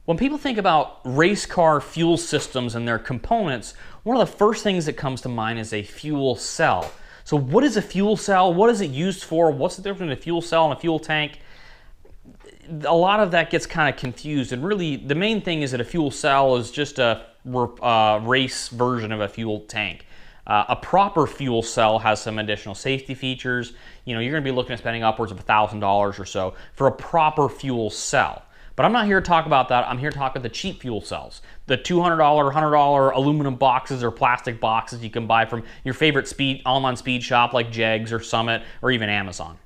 When people think about race car fuel systems and their components, one of the first things that comes to mind is a fuel cell. So what is a fuel cell? What is it used for? What's the difference between a fuel cell and a fuel tank? A lot of that gets kind of confused, and really the main thing is that a fuel cell is just a race version of a fuel tank. A proper fuel cell has some additional safety features. You know, you're going to be looking at spending upwards of $1,000 or so for a proper fuel cell. But I'm not here to talk about that. I'm here to talk about the cheap fuel cells. The $200, $100 aluminum boxes or plastic boxes you can buy from your favorite online speed shop like Jegs or Summit or even Amazon.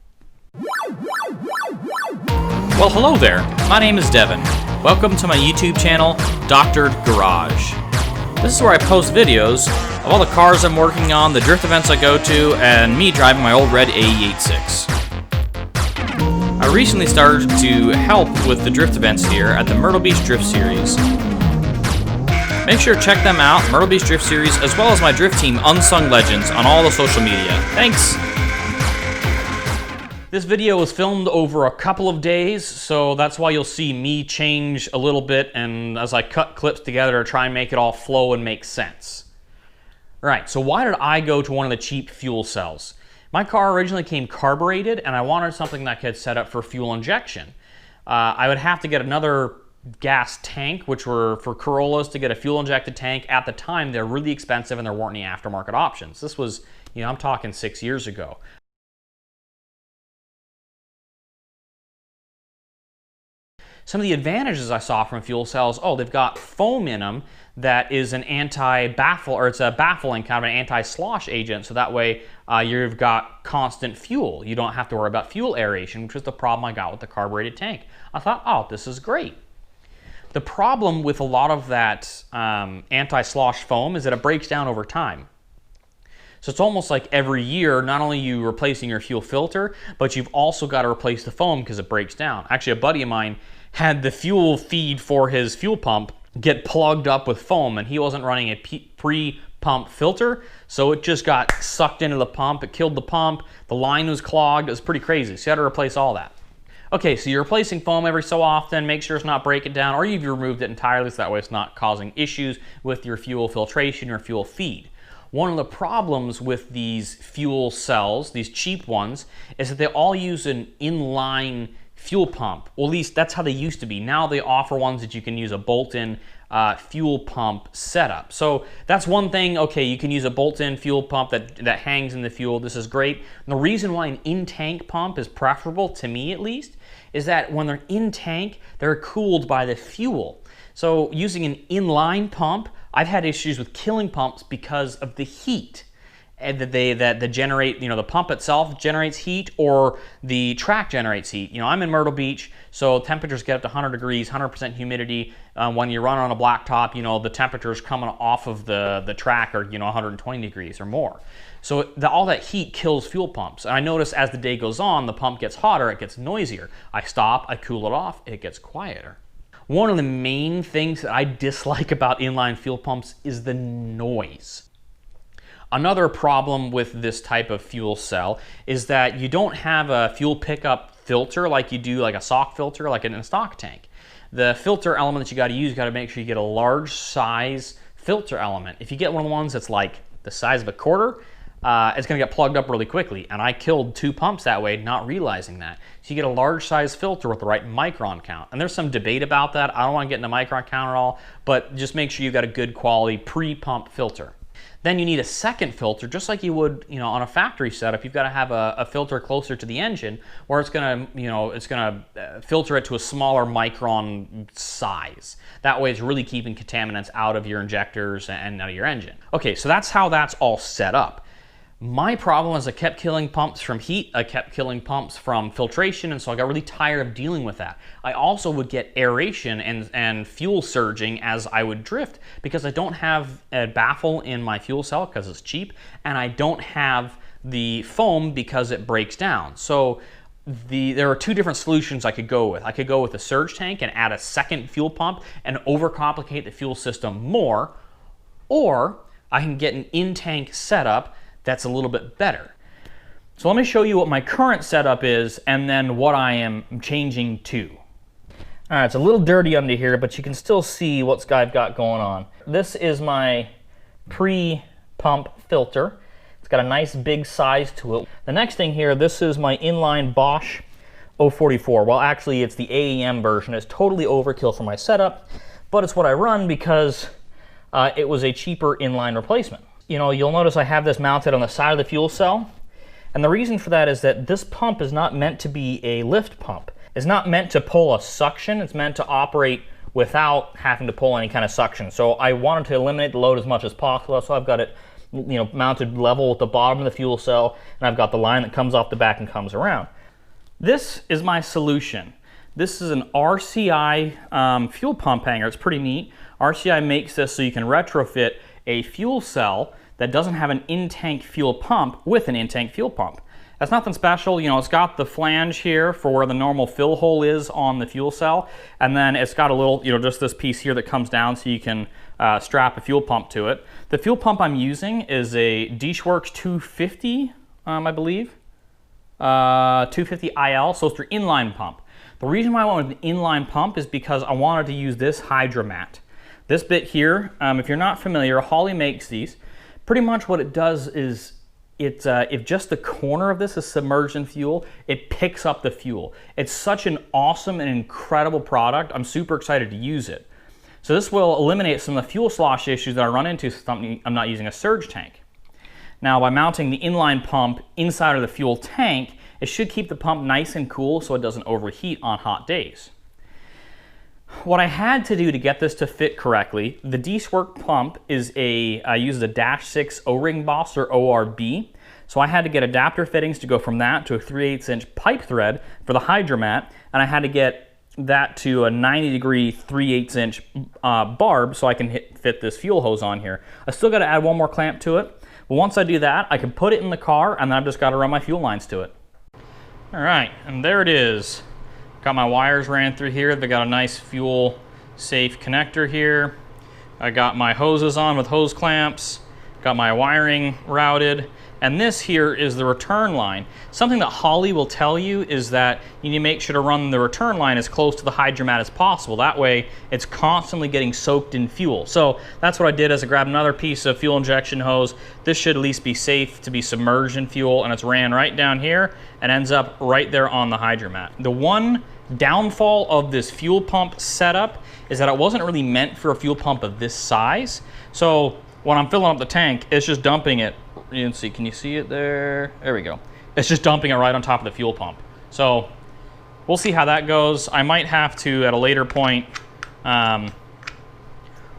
Well, hello there. My name is Devin. Welcome to my YouTube channel, Doctored Garage. This is where I post videos of all the cars I'm working on, the drift events I go to, and me driving my old red AE86. I recently started to help with the drift events here at the Myrtle Beach Drift Series. Make sure to check them out, Myrtle Beach Drift Series, as well as my drift team, Unsung Legends, on all the social media. Thanks! This video was filmed over a couple of days, so that's why you'll see me change a little bit and as I cut clips together to try and make it all flow and make sense. Right, so why did I go to one of the cheap fuel cells? My car originally came carbureted and I wanted something that could set up for fuel injection. I would have to get another gas tank, which were for Corollas to get a fuel injected tank. At the time, they're really expensive and there weren't any aftermarket options. This was, you know, I'm talking 6 years ago. Some of the advantages I saw from fuel cells, they've got foam in them that is an anti-baffle, or it's a baffling kind of an anti-slosh agent, so that way you've got constant fuel. You don't have to worry about fuel aeration, which was the problem I got with the carbureted tank. I thought, this is great. The problem with a lot of that anti-slosh foam is that it breaks down over time. So it's almost like every year, not only are you replacing your fuel filter, but you've also got to replace the foam because it breaks down. Actually, a buddy of mine had the fuel feed for his fuel pump get plugged up with foam, and he wasn't running a pre-pump filter, so it just got sucked into the pump. It killed the pump. The line was clogged. It was pretty crazy, so you had to replace all that. Okay, so you're replacing foam every so often. Make sure it's not breaking down, or you've removed it entirely so that way it's not causing issues with your fuel filtration or fuel feed. One of the problems with these fuel cells, these cheap ones, is that they all use an inline fuel pump. Well, at least that's how they used to be. Now they offer ones that you can use a bolt-in fuel pump setup. So that's one thing. Okay, you can use a bolt-in fuel pump that hangs in the fuel. This is great. And the reason why an in-tank pump is preferable, to me at least, is that when they're in tank, they're cooled by the fuel. So using an inline pump, I've had issues with killing pumps because of the heat and that generate, you know, the pump itself generates heat or the track generates heat. You know, I'm in Myrtle Beach, so temperatures get up to 100 degrees, 100% humidity. When you run on a blacktop, you know, the temperatures coming off of the track are, you know, 120 degrees or more. So all that heat kills fuel pumps. And I notice as the day goes on, the pump gets hotter, it gets noisier. I stop, I cool it off, it gets quieter. One of the main things that I dislike about inline fuel pumps is the noise. Another problem with this type of fuel cell is that you don't have a fuel pickup filter like you do like a sock filter like in a stock tank. The filter element that you got to use, you got to make sure you get a large size filter element. If you get one of the ones that's like the size of a quarter, it's going to get plugged up really quickly. And I killed 2 pumps that way, not realizing that. So you get a large size filter with the right micron count. And there's some debate about that. I don't want to get into micron count at all, but just make sure you've got a good quality pre-pump filter. Then you need a second filter, just like you would, you know, on a factory setup. You've got to have a filter closer to the engine, where it's gonna, you know, filter it to a smaller micron size. That way, it's really keeping contaminants out of your injectors and out of your engine. Okay, so that's how that's all set up. My problem is I kept killing pumps from heat, I kept killing pumps from filtration, and so I got really tired of dealing with that. I also would get aeration and fuel surging as I would drift because I don't have a baffle in my fuel cell because it's cheap, and I don't have the foam because it breaks down. So there are 2 different solutions I could go with. I could go with a surge tank and add a second fuel pump and overcomplicate the fuel system more, or I can get an in-tank setup that's a little bit better. So let me show you what my current setup is and then what I am changing to. All right, it's a little dirty under here, but you can still see what I've got going on. This is my pre-pump filter. It's got a nice big size to it. The next thing here, this is my inline Bosch 044. Well, actually, it's the AEM version. It's totally overkill for my setup, but it's what I run because it was a cheaper inline replacement. You know, you'll notice I have this mounted on the side of the fuel cell, and the reason for that is that this pump is not meant to be a lift pump. It's not meant to pull a suction. It's meant to operate without having to pull any kind of suction. So I wanted to eliminate the load as much as possible. So I've got it, you know, mounted level with the bottom of the fuel cell, and I've got the line that comes off the back and comes around. This is my solution. This is an RCI fuel pump hanger. It's pretty neat. RCI makes this so you can retrofit a fuel cell that doesn't have an in-tank fuel pump with an in-tank fuel pump. That's nothing special. You know, it's got the flange here for where the normal fill hole is on the fuel cell, and then it's got a little, you know, just this piece here that comes down so you can strap a fuel pump to it. The fuel pump I'm using is a Dishworks 250, I believe, 250 IL, so it's their inline pump. The reason why I went with an inline pump is because I wanted to use this HYDRAMAT. This bit here, if you're not familiar, Holley makes these. Pretty much what it does is if just the corner of this is submerged in fuel, it picks up the fuel. It's such an awesome and incredible product. I'm super excited to use it. So this will eliminate some of the fuel slosh issues that I run into since I'm not using a surge tank. Now, by mounting the inline pump inside of the fuel tank, it should keep the pump nice and cool so it doesn't overheat on hot days. What I had to do to get this to fit correctly, the Dishworks pump is uses a -6 O-ring boss, or ORB. So I had to get adapter fittings to go from that to a 3/8 inch pipe thread for the HYDRAMAT, and I had to get that to a 90-degree 3/8 inch barb so I can fit this fuel hose on here. I still got to add one more clamp to it, but once I do that, I can put it in the car, and then I've just got to run my fuel lines to it. All right, and there it is. Got my wires ran through here. They got a nice fuel safe connector here. I got my hoses on with hose clamps. Got my wiring routed. And this here is the return line. Something that Holley will tell you is that you need to make sure to run the return line as close to the HYDRAMAT as possible. That way it's constantly getting soaked in fuel. So that's what I did, is I grabbed another piece of fuel injection hose. This should at least be safe to be submerged in fuel, and it's ran right down here and ends up right there on the HYDRAMAT. The one downfall of this fuel pump setup is that it wasn't really meant for a fuel pump of this size. So when I'm filling up the tank, it's just dumping it. You can see, can you see it there? There we go. It's just dumping it right on top of the fuel pump. So we'll see how that goes. I might have to, at a later point,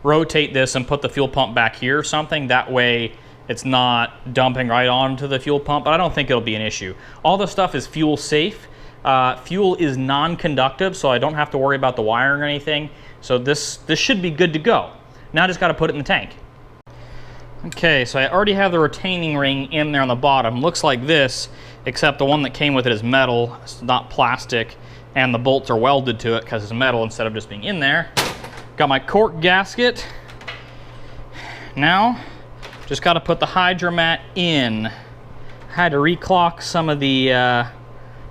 rotate this and put the fuel pump back here or something. That way it's not dumping right onto the fuel pump, but I don't think it'll be an issue. All this stuff is fuel safe. Fuel is non-conductive, so I don't have to worry about the wiring or anything. So this should be good to go. Now I just got to put it in the tank. Okay, so I already have the retaining ring in there on the bottom. Looks like this, except the one that came with it is metal. It's not plastic, and the bolts are welded to it because it's metal instead of just being in there. Got my cork gasket. Now, just got to put the HYDRAMAT in. I had to reclock some of the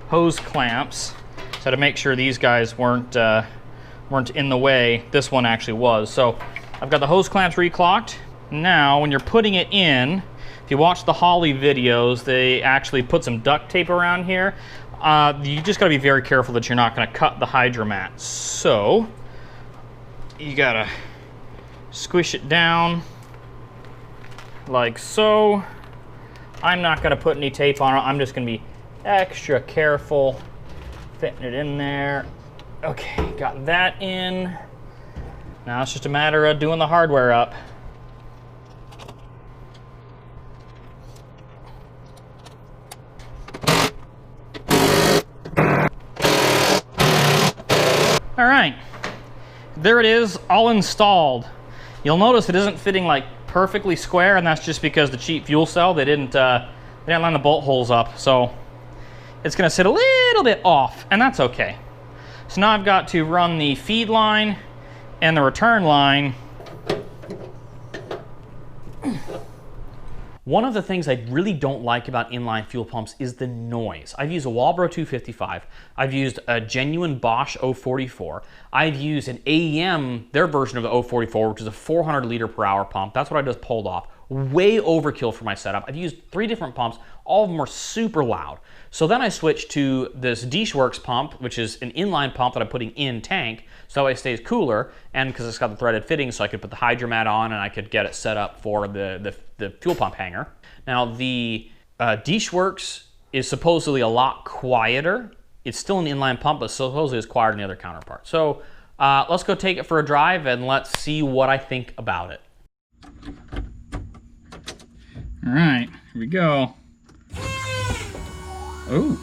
hose clamps, so to make sure these guys weren't in the way. This one actually was. So I've got the hose clamps reclocked. Now, when you're putting it in, if you watch the Holley videos, they actually put some duct tape around here. You just gotta be very careful that you're not gonna cut the HYDRAMAT. So, you gotta squish it down like so. I'm not gonna put any tape on it. I'm just gonna be extra careful fitting it in there. Okay, got that in. Now it's just a matter of doing the hardware up. All right, there it is, all installed. You'll notice it isn't fitting like perfectly square, and that's just because the cheap fuel cell, they didn't line the bolt holes up. So it's gonna sit a little bit off, and that's okay. So now I've got to run the feed line and the return line One of the things I really don't like about inline fuel pumps is the noise. I've used a Walbro 255. I've used a genuine Bosch 044. I've used an AEM, their version of the 044, which is a 400 liter per hour pump. That's what I just pulled off. Way overkill for my setup. I've used 3 different pumps. All of them are super loud. So then I switched to this Dishworks pump, which is an inline pump that I'm putting in tank, so it stays cooler, and because it's got the threaded fitting, so I could put the HYDRAMAT on and I could get it set up for the fuel pump hanger. Now the Dishworks is supposedly a lot quieter. It's still an inline pump, but supposedly it's quieter than the other counterpart. So let's go take it for a drive and let's see what I think about it. All right, here we go. Ooh.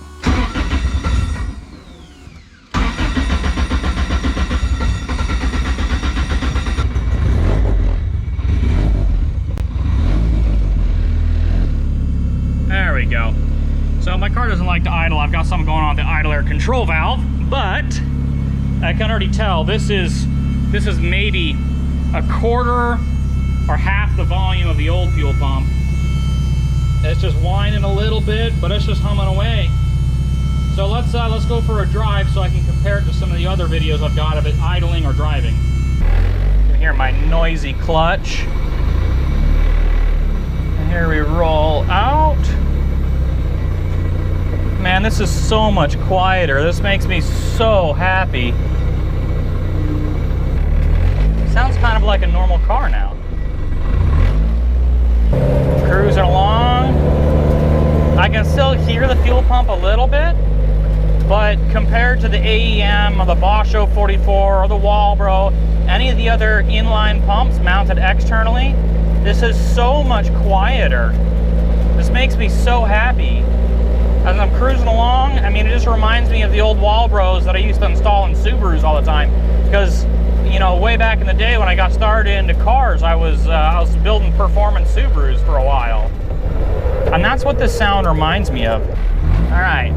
There we go. So my car doesn't like to idle. I've got something going on with the idle air control valve, but I can already tell this is maybe a quarter or half the volume of the old fuel pump. It's just whining a little bit, but it's just humming away. So let's go for a drive so I can compare it to some of the other videos I've got of it idling or driving. You can hear my noisy clutch. And here we roll out. Man, this is so much quieter. This makes me so happy. Sounds kind of like a normal car now. Cruising along. I can still hear the fuel pump a little bit, but compared to the AEM or the Bosch 044 or the Walbro, any of the other inline pumps mounted externally, this is so much quieter. This makes me so happy. As I'm cruising along, I mean, it just reminds me of the old Walbros that I used to install in Subarus all the time, because you know, way back in the day when I got started into cars, I was building performance Subarus for a while. And that's what this sound reminds me of. All right.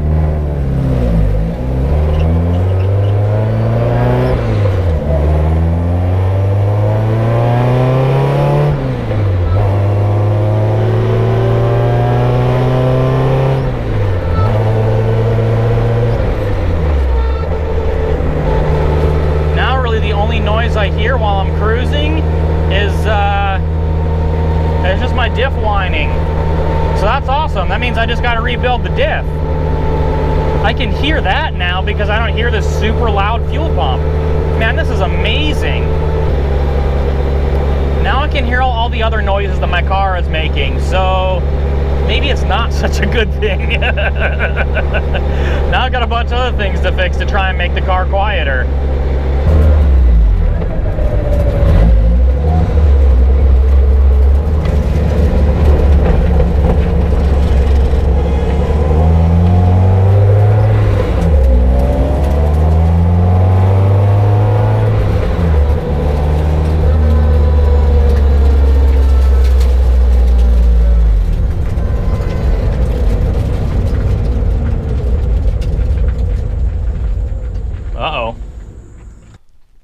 I hear while I'm cruising is it's just my diff whining. So that's awesome. That means I just got to rebuild the diff. I can hear that now because I don't hear this super loud fuel pump. Man, this is amazing. Now I can hear all the other noises that my car is making. So maybe it's not such a good thing. Now I've got a bunch of other things to fix to try and make the car quieter.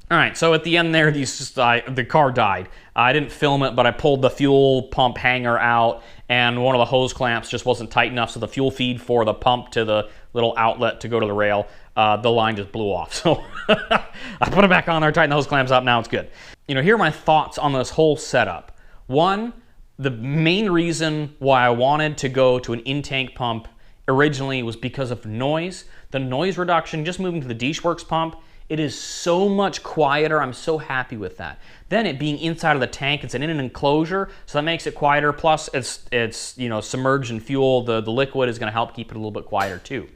All right, so at the end there, the car died. I didn't film it, but I pulled the fuel pump hanger out, and one of the hose clamps just wasn't tight enough, so the fuel feed for the pump to the little outlet to go to the rail, the line just blew off. So I put it back on there, tightened the hose clamps up, now it's good. You know, here are my thoughts on this whole setup. One, the main reason why I wanted to go to an in-tank pump originally was because of noise. The noise reduction, just moving to the Dishworks pump, it is so much quieter. I'm so happy with that. Then it being inside of the tank, it's in an enclosure, so that makes it quieter. Plus, it's you know, submerged in fuel. The liquid is going to help keep it a little bit quieter too.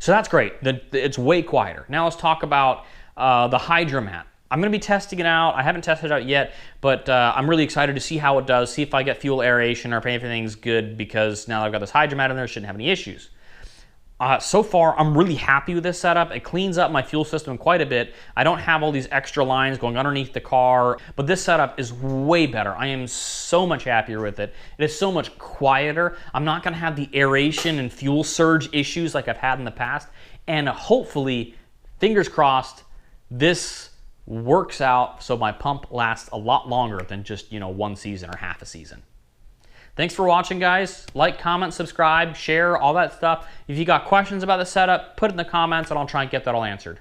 So that's great. It's way quieter. Now let's talk about the HYDRAMAT. I'm going to be testing it out. I haven't tested it out yet, but I'm really excited to see how it does, see if I get fuel aeration or if everything's good, because now that I've got this HYDRAMAT in there, I shouldn't have any issues. So far, I'm really happy with this setup. It cleans up my fuel system quite a bit. I don't have all these extra lines going underneath the car, but this setup is way better. I am so much happier with it. It is so much quieter. I'm not gonna have the aeration and fuel surge issues like I've had in the past. And hopefully, fingers crossed, this works out so my pump lasts a lot longer than just, you know, one season or half a season. Thanks for watching, guys. Like, comment, subscribe, share, all that stuff. If you got questions about the setup, put it in the comments and I'll try and get that all answered.